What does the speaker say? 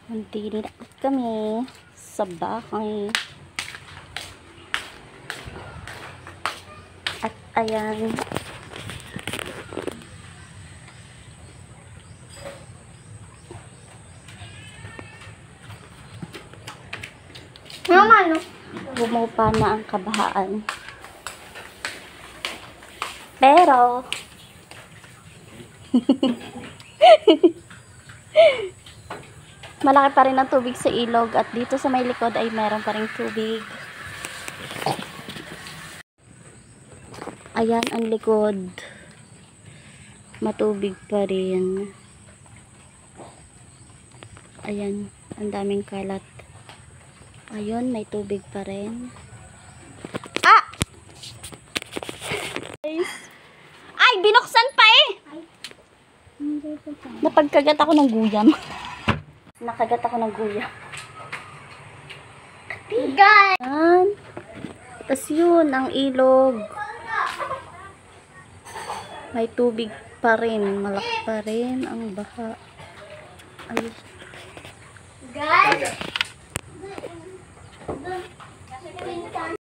Nandito na kami sa bahay. At ayan. Mama, no? Bumupa na ang kabahaan. Pero malaki pa rin ang tubig sa ilog at dito sa may likod ay meron pa rin tubig. Ayan ang likod. Matubig pa rin. Ayan, ang daming kalat. Ayun, may tubig pa rin. Ah! Ay, binuksan pa eh! Napagkagat ako ng guyam. Nakagat ako ng guyam. Guys! Yan. Tapos yun, ang ilog. May tubig pa rin. Malaki pa rin ang baha. Ay. Guys!